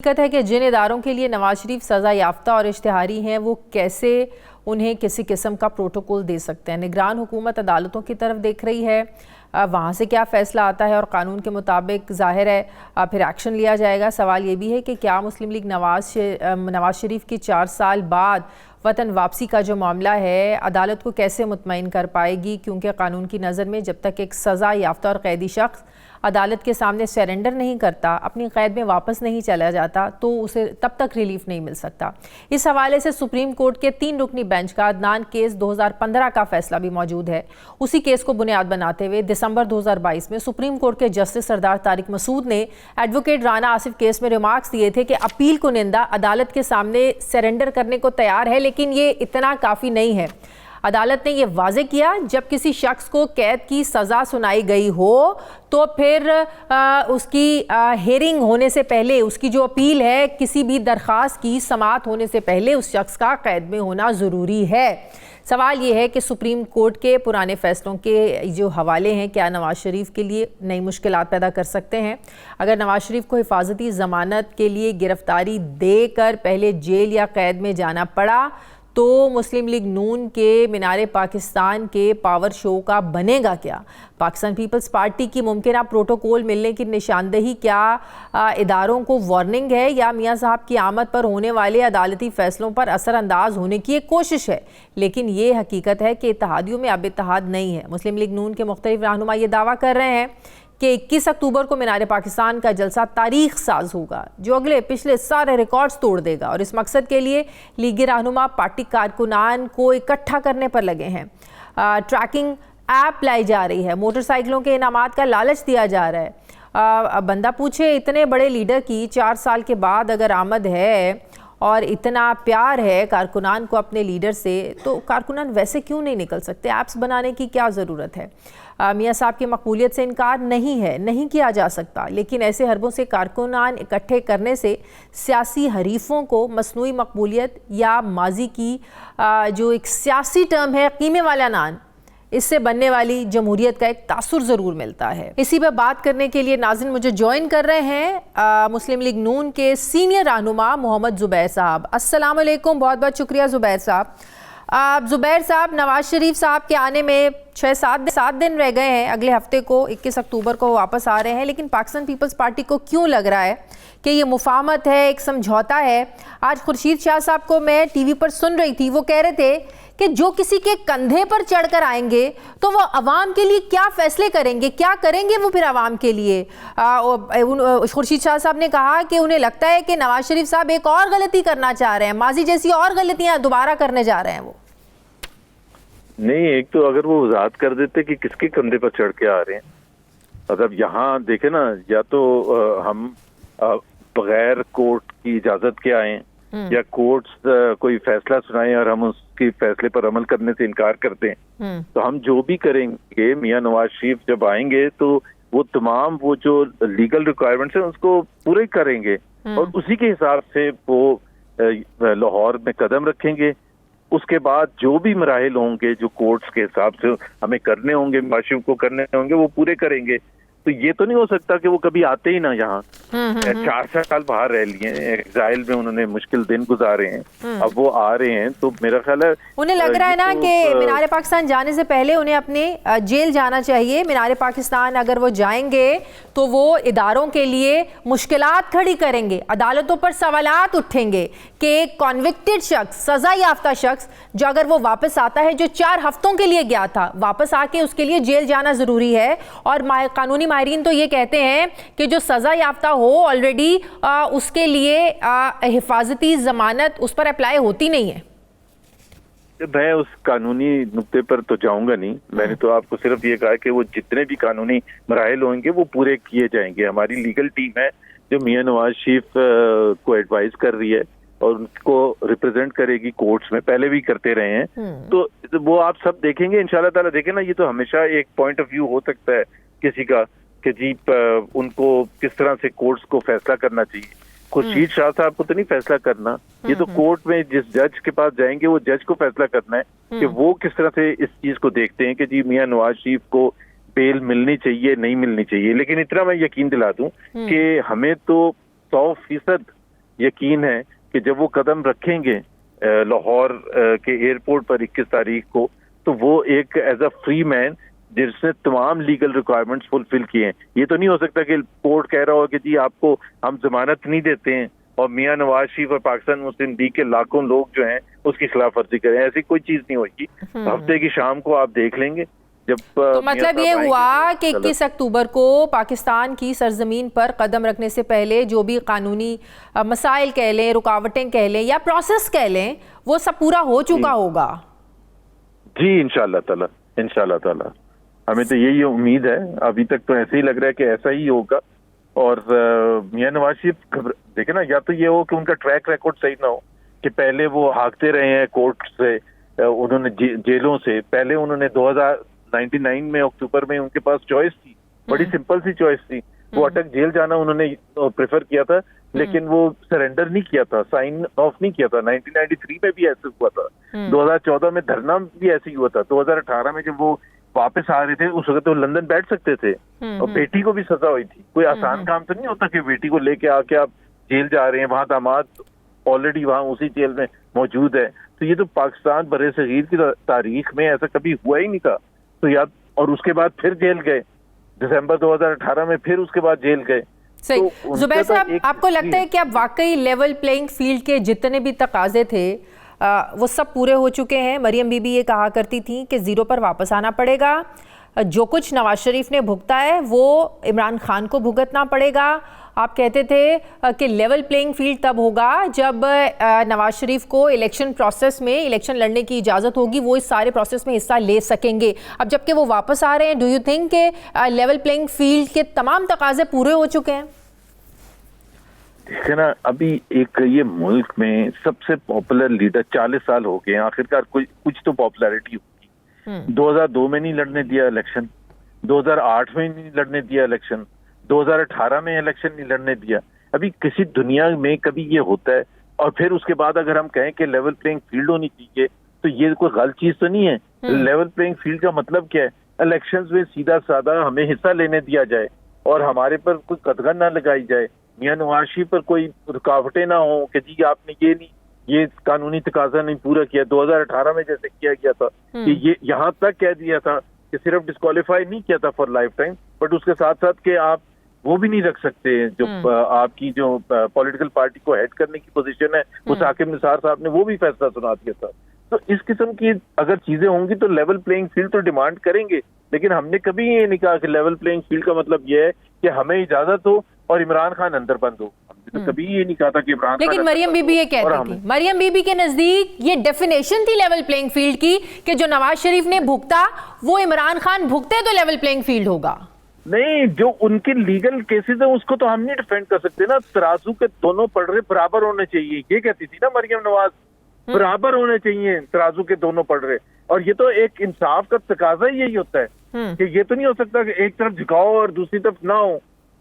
حقیقت ہے کہ جن اداروں کے لیے نواز شریف سزا یافتہ اور اشتہاری ہیں وہ کیسے انہیں کسی قسم کا پروٹوکول دے سکتے ہیں۔ نگران حکومت عدالتوں کی طرف دیکھ رہی ہے، وہاں سے کیا فیصلہ آتا ہے اور قانون کے مطابق ظاہر ہے پھر ایکشن لیا جائے گا۔ سوال یہ بھی ہے کہ کیا مسلم لیگ نواز شریف کی 4 سال بعد وطن واپسی کا جو معاملہ ہے عدالت کو کیسے مطمئن کر پائے گی، کیونکہ قانون کی نظر میں جب تک ایک سزا یافتہ اور قیدی شخص عدالت کے سامنے سیرنڈر نہیں کرتا، اپنی قید میں واپس نہیں چلا جاتا، تو اسے تب تک ریلیف نہیں مل سکتا۔ اس حوالے سے سپریم کورٹ کے 3 رکنی بینچ کا عدنان کیس 2015 کا فیصلہ بھی موجود ہے۔ اسی کیس کو بنیاد بناتے ہوئے دسمبر 2022 میں سپریم کورٹ کے جسٹس سردار طارق مسعود نے ایڈوکیٹ رانا آصف کیس میں ریمارکس دیے تھے کہ اپیل کنندہ عدالت کے سامنے سیرنڈر کرنے کو تیار ہے، لیکن یہ اتنا کافی نہیں ہے۔ عدالت نے یہ واضح کیا جب کسی شخص کو قید کی سزا سنائی گئی ہو تو پھر اس کی ہیئرنگ ہونے سے پہلے، اس کی جو اپیل ہے کسی بھی درخواست کی سماعت ہونے سے پہلے اس شخص کا قید میں ہونا ضروری ہے۔ سوال یہ ہے کہ سپریم کورٹ کے پرانے فیصلوں کے جو حوالے ہیں کیا نواز شریف کے لیے نئی مشکلات پیدا کر سکتے ہیں؟ اگر نواز شریف کو حفاظتی ضمانت کے لیے گرفتاری دے کر پہلے جیل یا قید میں جانا پڑا تو مسلم لیگ نون کے مینار پاکستان کے پاور شو کا بنے گا کیا؟ پاکستان پیپلز پارٹی کی ممکنہ پروٹوکول ملنے کی نشاندہی کیا اداروں کو وارننگ ہے یا میاں صاحب کی آمد پر ہونے والے عدالتی فیصلوں پر اثر انداز ہونے کی ایک کوشش ہے؟ لیکن یہ حقیقت ہے کہ اتحادیوں میں اب اتحاد نہیں ہے۔ مسلم لیگ نون کے مختلف رہنما یہ دعویٰ کر رہے ہیں کہ 21 اکتوبر کو مینار پاکستان کا جلسہ تاریخ ساز ہوگا جو پچھلے سارے ریکارڈز توڑ دے گا، اور اس مقصد کے لیے لیگی رہنما پارٹی کارکنان کو اکٹھا کرنے پر لگے ہیں۔ ٹریکنگ ایپ لائی جا رہی ہے، موٹر سائیکلوں کے انعامات کا لالچ دیا جا رہا ہے۔ بندہ پوچھے اتنے بڑے لیڈر کی 4 سال کے بعد اگر آمد ہے اور اتنا پیار ہے کارکنان کو اپنے لیڈر سے، تو کارکنان ویسے کیوں نہیں نکل سکتے؟ ایپس بنانے کی کیا ضرورت ہے؟ میاں صاحب کی مقبولیت سے انکار نہیں ہے، نہیں کیا جا سکتا، لیکن ایسے حربوں سے کارکنان اکٹھے کرنے سے سیاسی حریفوں کو مصنوعی مقبولیت یا ماضی کی جو ایک سیاسی ٹرم ہے قیمے والا نان، اس سے بننے والی جمہوریت کا ایک تاثر ضرور ملتا ہے۔ اسی پہ بات کرنے کے لیے ناظرین مجھے جوائن کر رہے ہیں مسلم لیگ نون کے سینئر رہنما محمد زبیر صاحب۔ السلام علیکم، بہت بہت شکریہ زبیر صاحب۔ زبیر صاحب، نواز شریف صاحب کے آنے میں 6-7 دن رہ گئے ہیں، اگلے ہفتے کو 21 اکتوبر کو واپس آ رہے ہیں، لیکن پاکستان پیپلز پارٹی کو کیوں لگ رہا ہے کہ یہ مفاہمت ہے، ایک سمجھوتا ہے؟ آج خورشید شاہ صاحب کو میں ٹی وی پر سن رہی تھی، وہ کہہ رہے تھے کہ جو کسی کے کندھے پر چڑھ کر آئیں گے تو وہ عوام کے لیے کیا فیصلے کریں گے، کیا کریں گے وہ پھر عوام کے لیے۔ خورشید شاہ صاحب نے کہا کہ انہیں لگتا ہے کہ نواز شریف صاحب ایک اور غلطی کرنا چاہ رہے ہیں، ماضی جیسی اور غلطیاں دوبارہ کرنے جا رہے ہیں وہ۔ نہیں، ایک تو اگر وہ وضاحت کر دیتے کہ کس کے کندھے پر چڑھ کے آ رہے ہیں، مطلب یہاں دیکھیں نا، یا تو ہم بغیر کورٹ کی اجازت کے آئیں یا کورٹس کوئی فیصلہ سنائیں اور ہم اس کے فیصلے پر عمل کرنے سے انکار کرتے ہیں، تو ہم جو بھی کریں گے، میاں نواز شریف جب آئیں گے تو وہ تمام وہ جو لیگل ریکوائرمنٹس ہیں اس کو پورے کریں گے اور اسی کے حساب سے وہ لاہور میں قدم رکھیں گے۔ اس کے بعد جو بھی مراحل ہوں گے جو کورٹس کے حساب سے ہمیں کرنے ہوں گے، نواز شریف کو کرنے ہوں گے، وہ پورے کریں گے۔ تو یہ تو نہیں ہو سکتا کہ وہ کبھی آتے ہی نہ یہاں۔ 4 سال باہر رہ لیے ہیں، ایگزائل میں انہوں نے مشکل دن گزارے ہیں، اب وہ آ رہے ہیں تو میرا خیال ہے انہیں لگ رہا ہے نا کہ مینار پاکستان جانے سے پہلے انہیں اپنے جیل جانا چاہیے۔ مینار پاکستان اگر وہ جائیں گے تو وہ اداروں کے لیے مشکلات کھڑی کریں گے، عدالتوں پر سوالات اٹھیں گے کہ ایک کنوکٹڈ شخص، سزا یافتہ شخص جو اگر وہ واپس آتا ہے، جو 4 ہفتوں کے لیے گیا تھا، واپس آ کے اس کے لیے جیل جانا ضروری ہے۔ اور قانونی ماہرین تو یہ کہتے ہیں کہ جو سزا یافتہ ہو آلریڈی اس کے لیے حفاظتی ضمانت اس پر اپلائی ہوتی نہیں ہے۔ میں اس قانونی نقطے پر تو جاؤں گا نہیں، میں نے تو آپ کو صرف یہ کہا کہ وہ جتنے بھی قانونی مراحل ہوں گے وہ پورے کیے جائیں گے۔ ہماری لیگل ٹیم ہے جو میاں نواز شریف کو ایڈوائز کر رہی ہے اور ان کو ریپرزینٹ کرے گی کورٹس میں، پہلے بھی کرتے رہے ہیں، تو وہ آپ سب دیکھیں گے انشاءاللہ تعالیٰ۔ دیکھیں نا، یہ تو ہمیشہ ایک پوائنٹ آف ویو ہو سکتا ہے کسی کا کہ جی ان کو کس طرح سے کورٹس کو فیصلہ کرنا چاہیے۔ خورشید شاہ صاحب کو تو نہیں فیصلہ کرنا، یہ تو کورٹ میں جس جج کے پاس جائیں گے وہ جج کو فیصلہ کرنا ہے کہ وہ کس طرح سے اس چیز کو دیکھتے ہیں کہ جی میاں نواز شریف کو بیل ملنی چاہیے نہیں ملنی چاہیے۔ لیکن اتنا میں یقین دلا دوں کہ ہمیں تو 100% یقین ہے کہ جب وہ قدم رکھیں گے لاہور کے ایئرپورٹ پر 21 تاریخ کو, تو وہ ایک ایز اے فری مین جس نے تمام لیگل ریکوائرمنٹس فلفل کیے ہیں. یہ تو نہیں ہو سکتا کہ کورٹ کہہ رہا ہو کہ جی آپ کو ہم ضمانت نہیں دیتے ہیں اور میاں نواز شریف اور پاکستان مسلم لیگ کے لاکھوں لوگ جو ہیں اس کی خلاف ورزی کریں. ایسی کوئی چیز نہیں ہوگی. ہفتے کی شام کو آپ دیکھ لیں گے جب تو مطلب یہ ہوا کہ 21 اکتوبر کو پاکستان کی سرزمین پر قدم رکھنے سے پہلے جو بھی قانونی مسائل کہہ لیں, رکاوٹیں کہہ لیں یا پروسیس کہہ لیں, وہ سب پورا ہو چکا ہوگا. جی انشاءاللہ تعالی, انشاءاللہ تعالی ہمیں تو یہی امید ہے. ابھی تک تو ایسے ہی لگ رہا ہے کہ ایسا ہی ہوگا. اور میاں نواز شریف دیکھیں نا, یا تو یہ ہو کہ ان کا ٹریک ریکارڈ صحیح نہ ہو کہ پہلے وہ بھاگتے رہے ہیں کورٹ سے, انہوں نے جیلوں سے. پہلے انہوں نے 2099 میں اکتوبر میں ان کے پاس چوائس تھی, بڑی سمپل سی چوائس تھی. وہ اٹک جیل جانا انہوں نے پریفر کیا تھا, لیکن وہ سرنڈر نہیں کیا تھا, سائن آف نہیں کیا تھا. 1993 میں بھی ایسے ہوا تھا, 2014 میں دھرنا بھی ایسے ہی ہوا تھا. 2018 میں جب وہ واپس آ رہے تھے اس وقت وہ لندن بیٹھ سکتے تھے, اور بیٹی کو بھی سزا ہوئی تھی. کوئی آسان کام تو نہیں ہوتا کہ بیٹی کو لے کے آ کے آپ جیل جا رہے ہیں, وہاں داماد آلریڈی وہاں اسی جیل میں موجود ہے. تو یہ تو پاکستان بر صغیر کی تاریخ میں ایسا کبھی ہوا ہی نہیں تھا. تو یاد, اور اس کے بعد پھر جیل گئے دسمبر 2018 میں, پھر اس کے بعد جیل گئے. صحیح. زبیر صاحب, آپ کو لگتا ہے کہ اب واقعی لیول پلینگ فیلڈ کے جتنے بھی تقاضے تھے وہ سب پورے ہو چکے ہیں؟ مریم بی بی یہ کہا کرتی تھیں کہ زیرو پر واپس آنا پڑے گا, جو کچھ نواز شریف نے بھگتا ہے وہ عمران خان کو بھگتنا پڑے گا. آپ کہتے تھے کہ لیول پلینگ فیلڈ تب ہوگا جب نواز شریف کو الیکشن پروسیس میں الیکشن لڑنے کی اجازت ہوگی, وہ اس سارے پروسیس میں حصہ لے سکیں گے. اب جب کہ وہ واپس آ رہے ہیں, ڈو یو تھنک کہ لیول پلینگ فیلڈ کے تمام تقاضے پورے ہو چکے ہیں؟ دیکھیں نا, ابھی ایک یہ ملک میں سب سے پاپولر لیڈر 40 سال ہو گئے ہیں, آخرکار کچھ تو پاپولیرٹی ہوگی. 2002 میں نہیں لڑنے دیا الیکشن, 2008 میں نہیں لڑنے دیا الیکشن, 2018 میں الیکشن نہیں لڑنے دیا. ابھی کسی دنیا میں کبھی یہ ہوتا ہے؟ اور پھر اس کے بعد اگر ہم کہیں کہ لیول پلینگ فیلڈ ہونی چاہیے, تو یہ کوئی غلط چیز تو نہیں ہے. لیول پلینگ فیلڈ کا مطلب کیا ہے؟ الیکشنز میں سیدھا سادہ ہمیں حصہ لینے دیا جائے اور ہمارے پر کوئی قدغن نہ لگائی جائے. میاں نواز شریف پر کوئی رکاوٹیں نہ ہوں کہ جی آپ نے یہ قانونی تقاضا نہیں پورا کیا. 2018 میں جیسے کیا گیا تھا کہ یہ یہاں تک کہہ دیا تھا کہ صرف ڈسکوالیفائی نہیں کیا تھا فار لائف ٹائم, بٹ اس کے ساتھ ساتھ کہ آپ وہ بھی نہیں رکھ سکتے جو آپ کی جو پولیٹیکل پارٹی کو ہیڈ کرنے کی پوزیشن ہے, وہ ثاقب نثار صاحب نے وہ بھی فیصلہ سنا دیا تھا. تو اس قسم کی اگر چیزیں ہوں گی تو لیول پلینگ فیلڈ تو ڈیمانڈ کریں گے, لیکن ہم نے کبھی یہ نہیں کہا کہ لیول پلینگ فیلڈ کا مطلب یہ ہے کہ ہمیں اجازت ہو اور عمران خان اندر بند ہو. ہم نے تو کبھی یہ نہیں کہا تھا کہ عمران خان. لیکن مریم بی بی یہ کہتی تھی, مریم بی بی کے نزدیک یہ ڈیفینیشن تھی لیول پلینگ فیلڈ کی کہ جو نواز شریف نے بھگتا وہ عمران خان بھگتے تو لیول پلینگ فیلڈ ہوگا. نہیں, جو ان کے لیگل کیسز ہیں اس کو تو ہم نہیں ڈیفینڈ کر سکتے نا. ترازو کے دونوں پلڑے برابر ہونے چاہیے, یہ کہتی تھی نا مریم نواز, برابر ہونے چاہیے ترازو کے دونوں پلڑے. اور یہ تو ایک انصاف کا تقاضا ہی یہی ہوتا ہے کہ یہ تو نہیں ہو سکتا کہ ایک طرف جھکاؤ اور دوسری طرف نہ ہو.